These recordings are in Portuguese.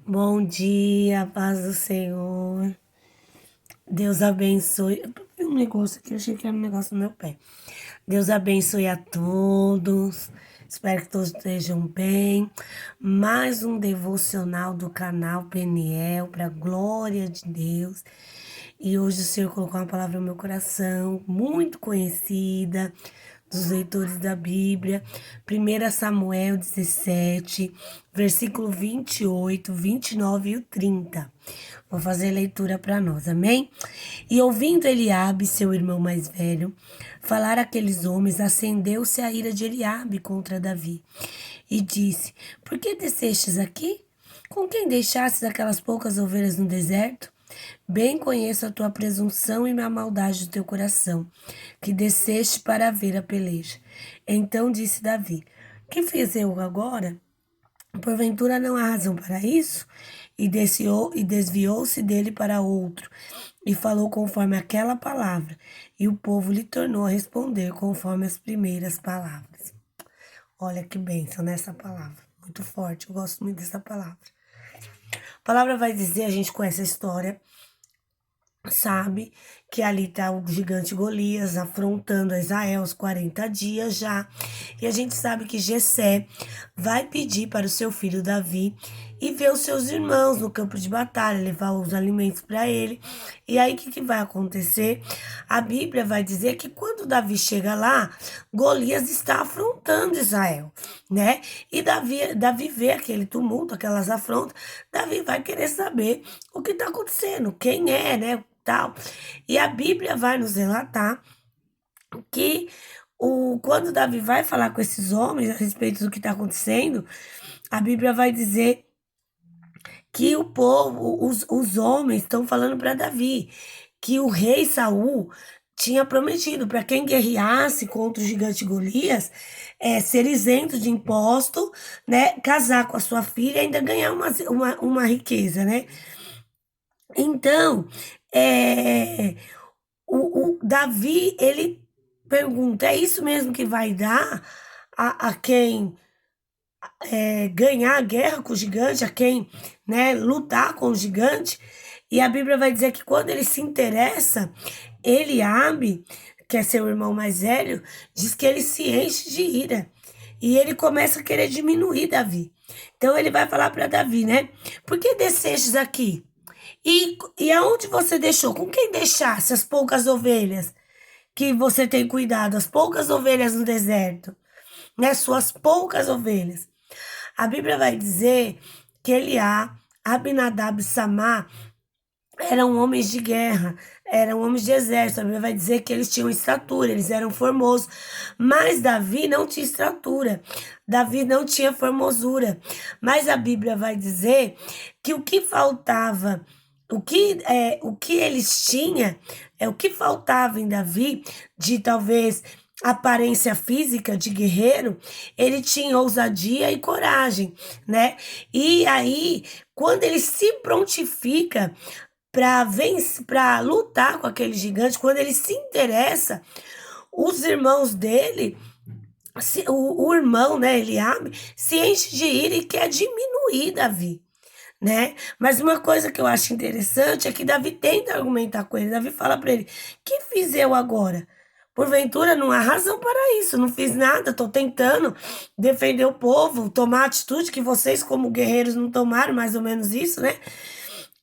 Bom dia, paz do Senhor. Deus abençoe. Eu vi um negócio aqui, eu achei que era um negócio no meu pé. Deus abençoe a todos. Espero que todos estejam bem. Mais um devocional do canal Peniel, para a glória de Deus. E hoje o Senhor colocou uma palavra no meu coração, muito conhecida, dos leitores da Bíblia. 1 Samuel 17, versículo 28, 29 e o 30. Vou fazer a leitura para nós, amém? E ouvindo Eliabe, seu irmão mais velho, falar aqueles homens, acendeu-se a ira de Eliabe contra Davi. E disse: Por que descestes aqui? Com quem deixastes aquelas poucas ovelhas no deserto? Bem conheço a tua presunção e a maldade do teu coração, que desceste para ver a peleja. Então disse Davi: Que fiz eu agora? Porventura não há razão para isso? E desviou-se dele para outro, e falou conforme aquela palavra, e o povo lhe tornou a responder conforme as primeiras palavras. Olha que bênção nessa palavra, muito forte, eu gosto muito dessa palavra. A palavra vai dizer, a gente conhece a história, sabe que ali está o gigante Golias afrontando a Israel aos 40 dias já. E a gente sabe que Jessé vai pedir para o seu filho Davi e ver os seus irmãos no campo de batalha, levar os alimentos para ele. E aí o que vai acontecer? A Bíblia vai dizer que quando Davi chega lá, Golias está afrontando Israel, né? E Davi vê aquele tumulto, aquelas afrontas. Davi vai querer saber o que está acontecendo, quem é, né? Tal. E a Bíblia vai nos relatar que quando Davi vai falar com esses homens a respeito do que está acontecendo, a Bíblia vai dizer que o povo, os homens estão falando para Davi que o rei Saul tinha prometido para quem guerreasse contra o gigante Golias ser isento de imposto, né, casar com a sua filha e ainda ganhar uma riqueza, né? Então, é, o Davi, ele pergunta: é isso mesmo que vai dar a quem ganhar a guerra com o gigante, a quem, né, lutar com o gigante? E a Bíblia vai dizer que quando ele se interessa, Eliabe, que é seu irmão mais velho, diz que ele se enche de ira. E ele começa a querer diminuir Davi. Então ele vai falar para Davi, né? Por que descestes aqui? E aonde você deixou? Com quem deixasse as poucas ovelhas que você tem cuidado? As poucas ovelhas no deserto, né? Suas poucas ovelhas. A Bíblia vai dizer que Eliá, Abinadab e Samar eram homens de guerra, eram homens de exército. A Bíblia vai dizer que eles tinham estatura, eles eram formosos. Mas Davi não tinha estatura, Davi não tinha formosura. Mas a Bíblia vai dizer que o que faltava, o que eles tinham, o que faltava em Davi, de talvez aparência física de guerreiro, ele tinha ousadia e coragem, né? E aí, quando ele se prontifica para lutar com aquele gigante, quando ele se interessa, os irmãos dele, o irmão, né, Eliabe, se enche de ira e quer diminuir Davi, né? Mas uma coisa que eu acho interessante é que Davi tenta argumentar com ele. Davi fala para ele: Que fiz eu agora? Porventura não há razão para isso, não fiz nada, estou tentando defender o povo, tomar a atitude que vocês, como guerreiros, não tomaram, mais ou menos isso, né?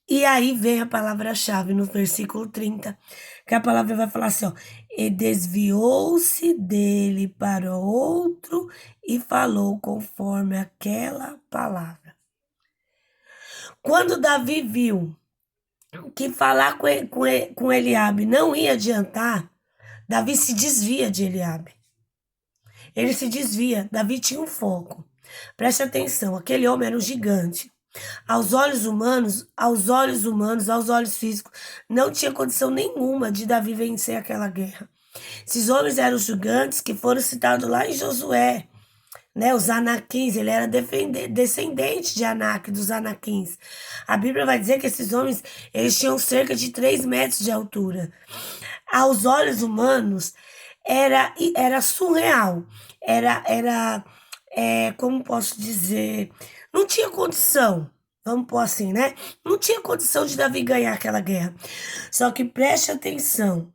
E aí vem a palavra-chave no versículo 30, que a palavra vai falar assim, ó: E desviou-se dele para outro e falou conforme aquela palavra. Quando Davi viu que falar com Eliabe não ia adiantar, Davi se desvia de Eliabe. Ele se desvia. Davi tinha um foco. Preste atenção, aquele homem era um gigante. Aos olhos humanos, aos olhos físicos, não tinha condição nenhuma de Davi vencer aquela guerra. Esses homens eram os gigantes que foram citados lá em Josué, né? Os Anaquins, ele era descendente de Anak, dos Anaquins. A Bíblia vai dizer que esses homens, eles tinham cerca de 3 metros de altura. Aos olhos humanos, era surreal. Como posso dizer, não tinha condição. Vamos pôr assim, né? Não tinha condição de Davi ganhar aquela guerra. Só que preste atenção.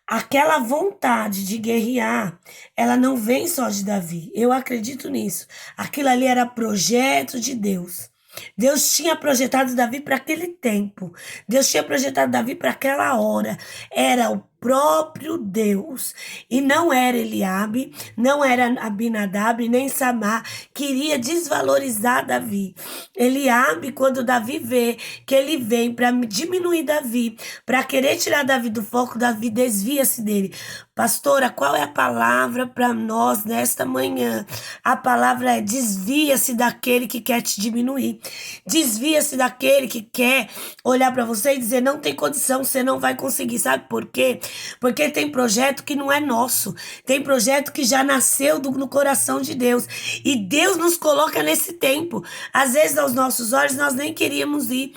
Aquela vontade de guerrear, ela não vem só de Davi. Eu acredito nisso. Aquilo ali era projeto de Deus. Deus tinha projetado Davi para aquele tempo. Deus tinha projetado Davi para aquela hora. Era o próprio Deus. E não era Eliabe, não era Abinadab, nem Samar. Queria desvalorizar Davi. Eliabe, quando Davi vê que ele vem para diminuir Davi, para querer tirar Davi do foco, Davi desvia-se dele. Pastora, qual é a palavra para nós nesta manhã? A palavra é: desvia-se daquele que quer te diminuir. Desvia-se daquele que quer olhar para você e dizer: não tem condição, você não vai conseguir. Sabe por quê? Porque tem projeto que não é nosso. Tem projeto que já nasceu no coração de Deus. E Deus nos coloca nesse tempo. Às vezes, aos nossos olhos, nós nem queríamos ir.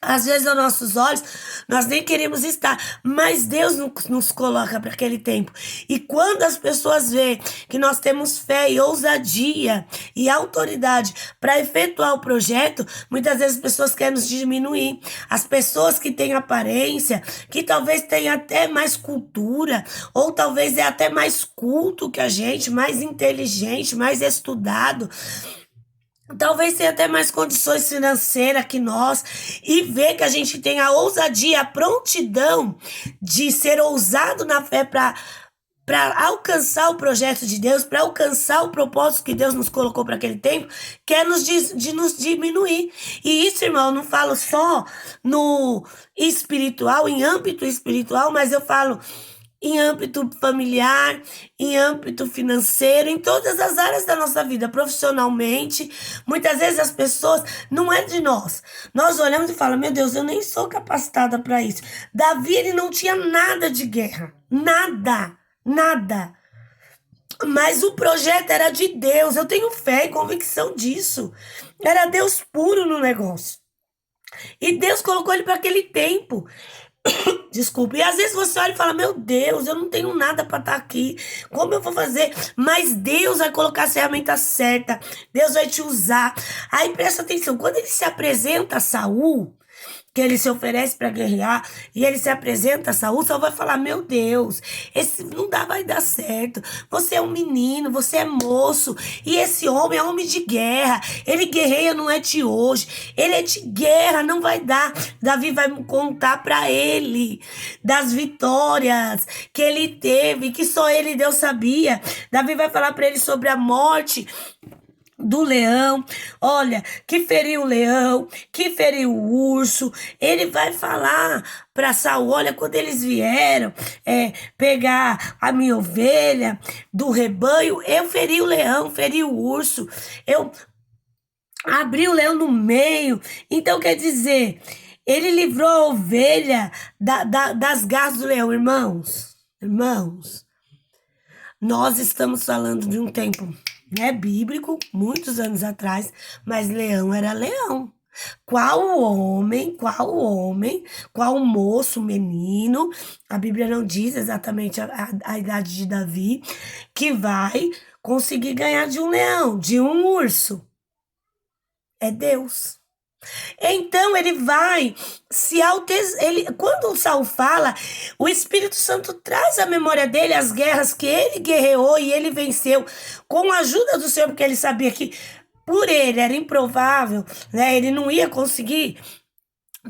Às vezes, aos nossos olhos, nós nem queremos estar, mas Deus nos coloca para aquele tempo. E quando as pessoas veem que nós temos fé e ousadia e autoridade para efetuar o projeto, muitas vezes as pessoas querem nos diminuir. As pessoas que têm aparência, que talvez tenham até mais cultura, ou talvez é até mais culto que a gente, mais inteligente, mais estudado, talvez tenha até mais condições financeiras que nós, e ver que a gente tem a ousadia, a prontidão de ser ousado na fé para alcançar o projeto de Deus, para alcançar o propósito que Deus nos colocou para aquele tempo, quer nos diminuir. E isso, irmão, eu não falo só no espiritual, em âmbito espiritual, mas eu falo em âmbito familiar, em âmbito financeiro, em todas as áreas da nossa vida, profissionalmente. Muitas vezes as pessoas, não é de nós. Nós olhamos e falamos: meu Deus, eu nem sou capacitada para isso. Davi, ele não tinha nada de guerra. Nada, nada. Mas o projeto era de Deus. Eu tenho fé e convicção disso. Era Deus puro no negócio. E Deus colocou ele para aquele tempo. Desculpa. E às vezes você olha e fala: meu Deus, eu não tenho nada para estar aqui. Como eu vou fazer? Mas Deus vai colocar a ferramenta certa. Deus vai te usar. Aí presta atenção, quando ele se apresenta a Saul, que ele se oferece para guerrear, e ele se apresenta a Saul, Saul vai falar: meu Deus, esse não dá, vai dar certo. Você é um menino, você é moço, e esse homem é homem de guerra. Ele guerreia, não é de hoje. Ele é de guerra, não vai dar. Davi vai contar para ele das vitórias que ele teve, que só ele e Deus sabia. Davi vai falar para ele sobre a morte do leão, olha, que feriu o leão, que feriu o urso. Ele vai falar para Saul: olha, quando eles vieram pegar a minha ovelha do rebanho, eu feri o leão, feri o urso, eu abri o leão no meio. Então, quer dizer, ele livrou a ovelha das garras do leão. Irmãos, nós estamos falando de um tempo, né, bíblico, muitos anos atrás, mas leão era leão. Qual homem, qual moço, menino, a Bíblia não diz exatamente a idade de Davi, que vai conseguir ganhar de um leão, de um urso? É Deus. Então ele vai se quando o Saul fala, o Espírito Santo traz à memória dele as guerras que ele guerreou e ele venceu com a ajuda do Senhor, porque ele sabia que por ele era improvável, né? Ele não ia conseguir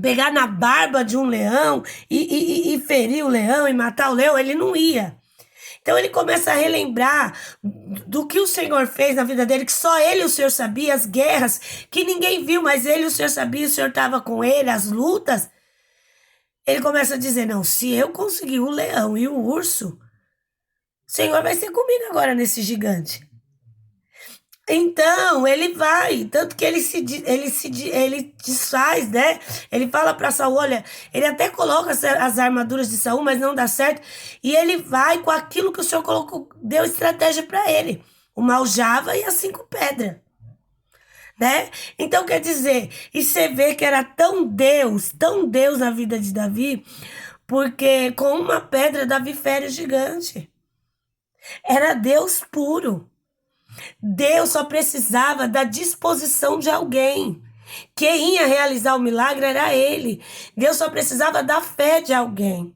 pegar na barba de um leão e ferir o leão e matar o leão, ele não ia. Então ele começa a relembrar do que o Senhor fez na vida dele, que só ele e o Senhor sabia, as guerras que ninguém viu, mas ele e o Senhor sabia, o Senhor estava com ele, as lutas. Ele começa a dizer: não, se eu conseguir o leão e o urso, o Senhor vai ser comigo agora nesse gigante. Então ele vai, tanto que ele desfaz, né? Ele fala para Saul, olha, ele até coloca as armaduras de Saul, mas não dá certo. E ele vai com aquilo que o Senhor colocou, deu estratégia para ele: uma aljava e as 5 pedras, né? Então quer dizer, e você vê que era tão Deus na vida de Davi, porque com uma pedra Davi fere o gigante. Era Deus puro. Deus só precisava da disposição de alguém. Quem ia realizar o milagre era ele. Deus só precisava da fé de alguém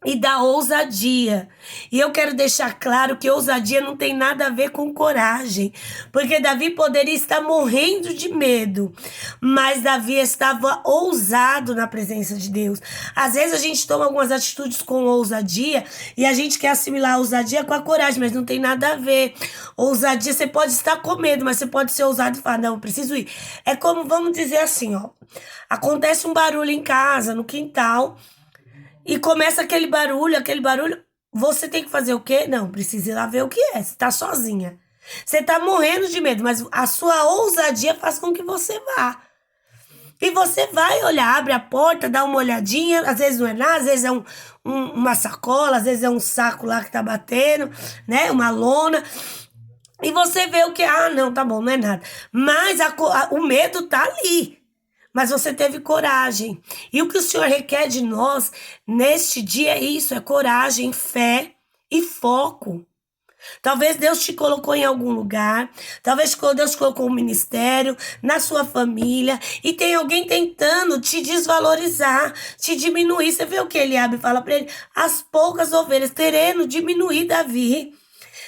e da ousadia. E eu quero deixar claro que ousadia não tem nada a ver com coragem, porque Davi poderia estar morrendo de medo, mas Davi estava ousado na presença de Deus. Às vezes a gente toma algumas atitudes com ousadia e a gente quer assimilar a ousadia com a coragem, mas não tem nada a ver. Ousadia, você pode estar com medo, mas você pode ser ousado e falar, não, eu preciso ir. É como, vamos dizer assim, ó, acontece um barulho em casa, no quintal, e começa aquele barulho, você tem que fazer o quê? Não, precisa ir lá ver o que é, você tá sozinha. Você tá morrendo de medo, mas a sua ousadia faz com que você vá. E você vai olhar, abre a porta, dá uma olhadinha, às vezes não é nada, às vezes é uma sacola, às vezes é um saco lá que tá batendo, né? Uma lona. E você vê o que, não, tá bom, não é nada. Mas o medo tá ali. Mas você teve coragem. E o que o Senhor requer de nós neste dia é isso: é coragem, fé e foco. Talvez Deus te colocou em algum lugar, talvez Deus te colocou um ministério, na sua família, e tem alguém tentando te desvalorizar, te diminuir. Você vê o que Eliabe fala para ele? As poucas ovelhas, querendo diminuir Davi.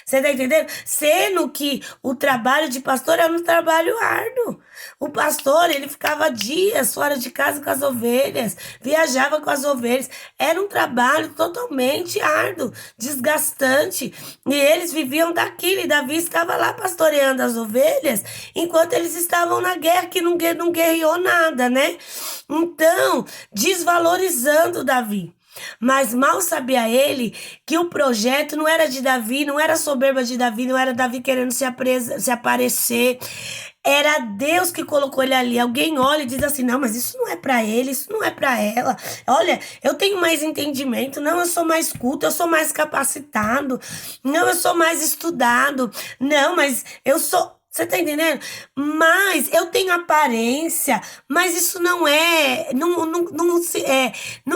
Você tá entendendo? Sendo que o trabalho de pastor era um trabalho árduo. O pastor, ele ficava dias fora de casa com as ovelhas, viajava com as ovelhas. Era um trabalho totalmente árduo, desgastante. E eles viviam daquilo. E Davi estava lá pastoreando as ovelhas, enquanto eles estavam na guerra, que não guerreou nada, né? Então, desvalorizando Davi. Mas mal sabia ele que o projeto não era de Davi, não era soberba de Davi, não era Davi querendo se aparecer. Era Deus que colocou ele ali. Alguém olha e diz assim: não, mas isso não é para ele, isso não é para ela. Olha, eu tenho mais entendimento. Não, eu sou mais culto, eu sou mais capacitado. Não, eu sou mais estudado. Não, mas eu sou. Você tá entendendo? Mas eu tenho aparência, mas isso não é,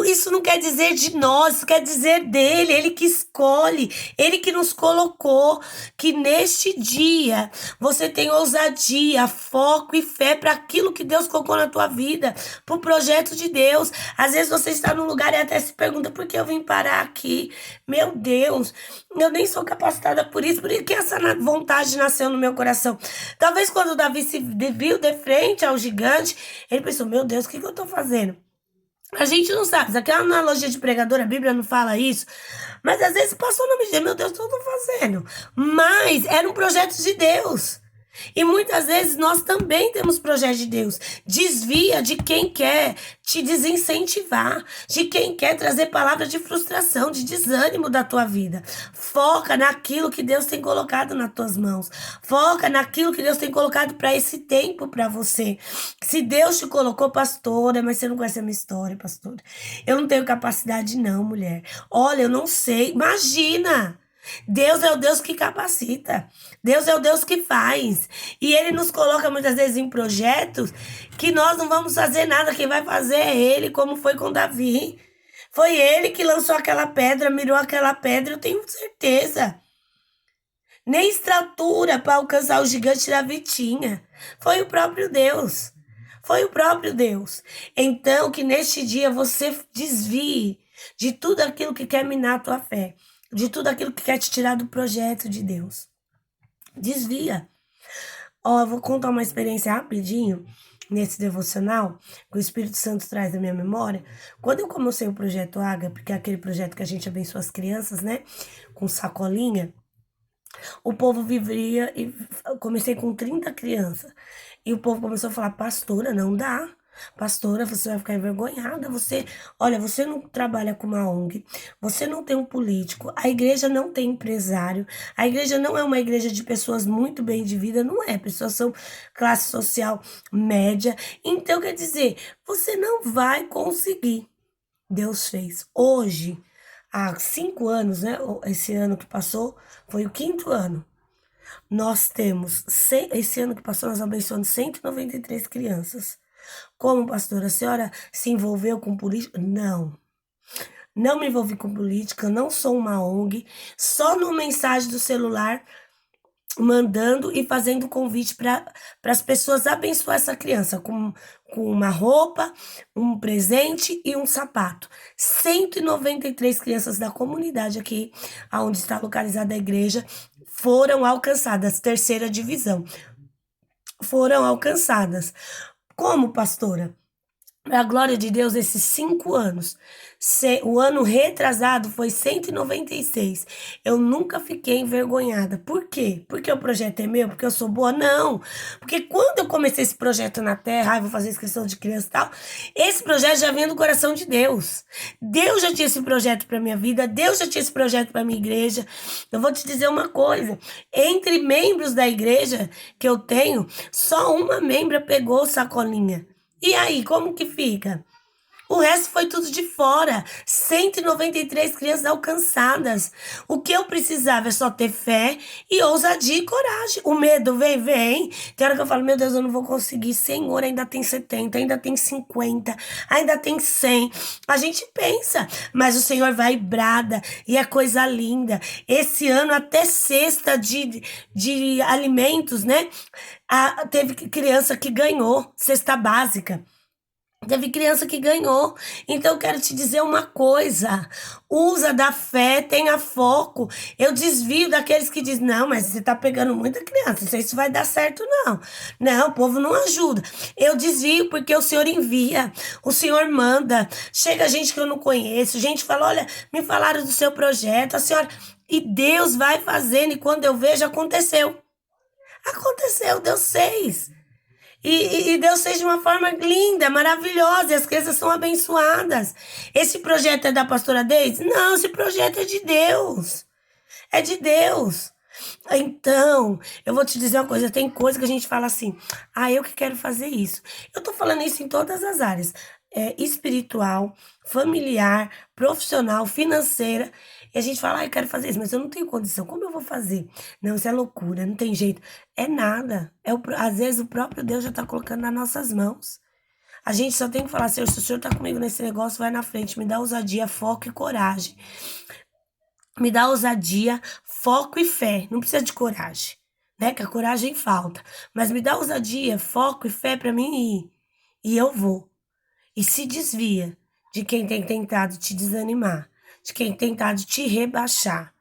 isso não quer dizer de nós, isso quer dizer dele, ele que escolhe, ele que nos colocou, que neste dia você tem ousadia, foco e fé para aquilo que Deus colocou na tua vida, para o projeto de Deus. Às vezes você está num lugar e até se pergunta por que eu vim parar aqui. Meu Deus, eu nem sou capacitada por isso, por que essa vontade nasceu no meu coração? Talvez quando Davi se viu de frente ao gigante, ele pensou: meu Deus, o que eu tô fazendo? A gente não sabe, isso aqui é uma analogia de pregador, a Bíblia não fala isso, mas às vezes passou na mente dele: meu Deus, o que eu tô fazendo? Mas era um projeto de Deus. E muitas vezes nós também temos projeto de Deus. Desvia de quem quer te desincentivar, de quem quer trazer palavras de frustração, de desânimo da tua vida. Foca naquilo que Deus tem colocado nas tuas mãos. Foca naquilo que Deus tem colocado para esse tempo para você. Se Deus te colocou pastora, mas você não conhece a minha história, pastora. Eu não tenho capacidade não, mulher. Olha, eu não sei. Imagina! Deus é o Deus que capacita. Deus é o Deus que faz. E Ele nos coloca muitas vezes em projetos que nós não vamos fazer nada. Quem vai fazer é Ele, como foi com Davi. Foi ele que lançou aquela pedra, mirou aquela pedra, eu tenho certeza. Nem estatura para alcançar o gigante Davi tinha. Foi o próprio Deus. Foi o próprio Deus. Então, que neste dia você desvie de tudo aquilo que quer minar a tua fé, de tudo aquilo que quer te tirar do projeto de Deus. Desvia. Eu vou contar uma experiência rapidinho nesse devocional que o Espírito Santo traz na minha memória. Quando eu comecei o projeto Ágape, porque é aquele projeto que a gente abençoa as crianças, né, com sacolinha, o povo vivia e comecei com 30 crianças. E o povo começou a falar: pastora, não dá. Pastora, você vai ficar envergonhada. Olha, você não trabalha com uma ONG, você não tem um político, a igreja não tem empresário, a igreja não é uma igreja de pessoas muito bem de vida, não é. Pessoas são classe social média. Então, quer dizer, você não vai conseguir. Deus fez. Hoje, há 5 anos, né? Esse ano que passou foi o 5º ano. Nós temos, esse ano que passou, nós abençoamos 193 crianças. Como, pastora, a senhora se envolveu com política? Não. Não me envolvi com política, não sou uma ONG. Só no mensagem do celular mandando e fazendo convite para as pessoas abençoar essa criança com uma roupa, um presente e um sapato. 193 crianças da comunidade aqui, onde está localizada a igreja, foram alcançadas, terceira divisão, foram alcançadas. Como, pastora? Para a glória de Deus, esses 5 anos. O ano retrasado foi 196. Eu nunca fiquei envergonhada. Por quê? Porque o projeto é meu? Porque eu sou boa? Não. Porque quando eu comecei esse projeto na Terra, vou fazer inscrição de criança e tal, esse projeto já vinha do coração de Deus. Deus já tinha esse projeto para minha vida, Deus já tinha esse projeto para minha igreja. Eu vou te dizer uma coisa: entre membros da igreja que eu tenho, só uma membra pegou sacolinha. E aí, como que fica? O resto foi tudo de fora. 193 crianças alcançadas. O que eu precisava é só ter fé e ousadia e coragem. O medo vem. Tem hora que eu falo, meu Deus, eu não vou conseguir. Senhor, ainda tem 70, ainda tem 50, ainda tem 100. A gente pensa, mas o Senhor vai e brada. E é coisa linda. Esse ano, até cesta de alimentos, né? Teve criança que ganhou cesta básica. Teve criança que ganhou. Então, eu quero te dizer uma coisa. Usa da fé, tenha foco. Eu desvio daqueles que dizem, não, mas você tá pegando muita criança, não sei se vai dar certo, não. Não, o povo não ajuda. Eu desvio porque o Senhor envia, o Senhor manda. Chega gente que eu não conheço, gente fala, olha, me falaram do seu projeto, a senhora... E Deus vai fazendo, e quando eu vejo, aconteceu. Aconteceu, Deus fez. E Deus fez de uma forma linda, maravilhosa, e as crianças são abençoadas. Esse projeto é da pastora Deise? Não, esse projeto é de Deus. É de Deus. Então, eu vou te dizer uma coisa, tem coisa que a gente fala assim, eu que quero fazer isso. Eu tô falando isso em todas as áreas, espiritual, familiar, profissional, financeira, e a gente fala, eu quero fazer isso, mas eu não tenho condição, como eu vou fazer? Não, isso é loucura, não tem jeito. É nada, às vezes o próprio Deus já tá colocando nas nossas mãos. A gente só tem que falar, Senhor, se o Senhor tá comigo nesse negócio, vai na frente, me dá ousadia, foco e coragem. Me dá ousadia, foco e fé. Não precisa de coragem, né? Que a coragem falta. Mas me dá ousadia, foco e fé para mim ir. E eu vou. E se desvia de quem tem tentado te desanimar, de quem tem tentado te rebaixar,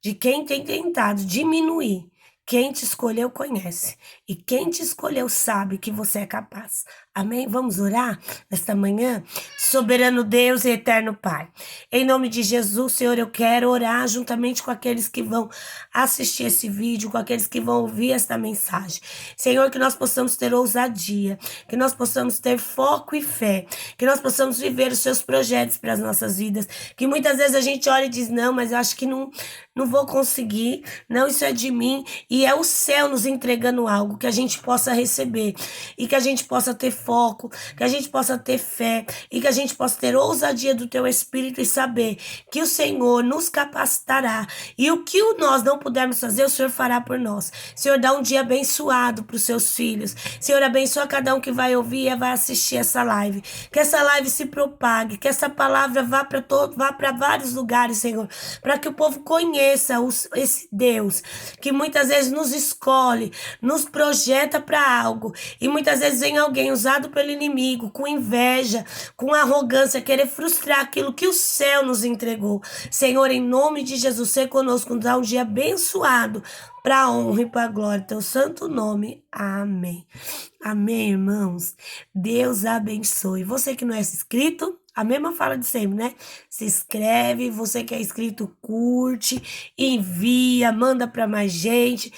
de quem tem tentado diminuir. Quem te escolheu conhece. E quem te escolheu sabe que você é capaz. Amém? Vamos orar nesta manhã? Soberano Deus e eterno Pai. Em nome de Jesus, Senhor, eu quero orar juntamente com aqueles que vão assistir esse vídeo, com aqueles que vão ouvir esta mensagem. Senhor, que nós possamos ter ousadia, que nós possamos ter foco e fé, que nós possamos viver os seus projetos para as nossas vidas. Que muitas vezes a gente olha e diz, não, mas eu acho que não vou conseguir, não, isso é de mim. E é o céu nos entregando algo que a gente possa receber e que a gente possa ter foco, que a gente possa ter fé e que a gente possa ter ousadia do teu Espírito e saber que o Senhor nos capacitará e o que nós não pudermos fazer, o Senhor fará por nós. Senhor, dá um dia abençoado para os seus filhos. Senhor, abençoa cada um que vai ouvir e vai assistir essa live. Que essa live se propague, que essa palavra vá para vários lugares, Senhor, para que o povo conheça esse Deus que muitas vezes nos escolhe, nos projeta para algo. E muitas vezes vem alguém usado pelo inimigo, com inveja, com arrogância, querer frustrar aquilo que o céu nos entregou. Senhor, em nome de Jesus, seja conosco, nos dá um dia abençoado, para a honra e para a glória do teu santo nome. Amém. Amém, irmãos. Deus abençoe. Você que não é inscrito, a mesma fala de sempre, né? Se inscreve, você que é inscrito, curte, envia, manda para mais gente.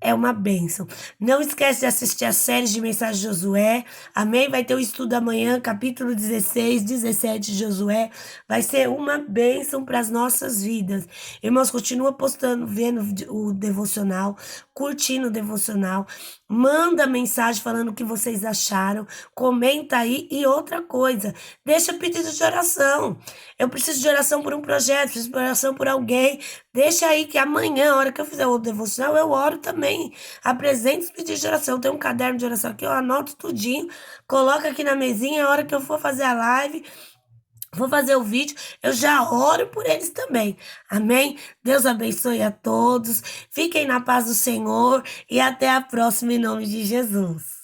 É uma bênção. Não esquece de assistir a série de mensagens de Josué. Amém? Vai ter o estudo amanhã, capítulo 16, 17 de Josué. Vai ser uma bênção para as nossas vidas. Irmãos, continua postando, vendo o devocional, curtindo o devocional. Manda mensagem falando o que vocês acharam. Comenta aí. E outra coisa, deixa pedido de oração. Eu preciso de oração por um projeto, preciso de oração por alguém. Deixa aí que amanhã, a hora que eu fizer o devocional, eu oro também. Apresente os pedidos de oração. Eu tenho um caderno de oração aqui, eu anoto tudinho. Coloco aqui na mesinha, a hora que eu for fazer a live, vou fazer o vídeo, eu já oro por eles também. Amém? Deus abençoe a todos. Fiquem na paz do Senhor e até a próxima em nome de Jesus.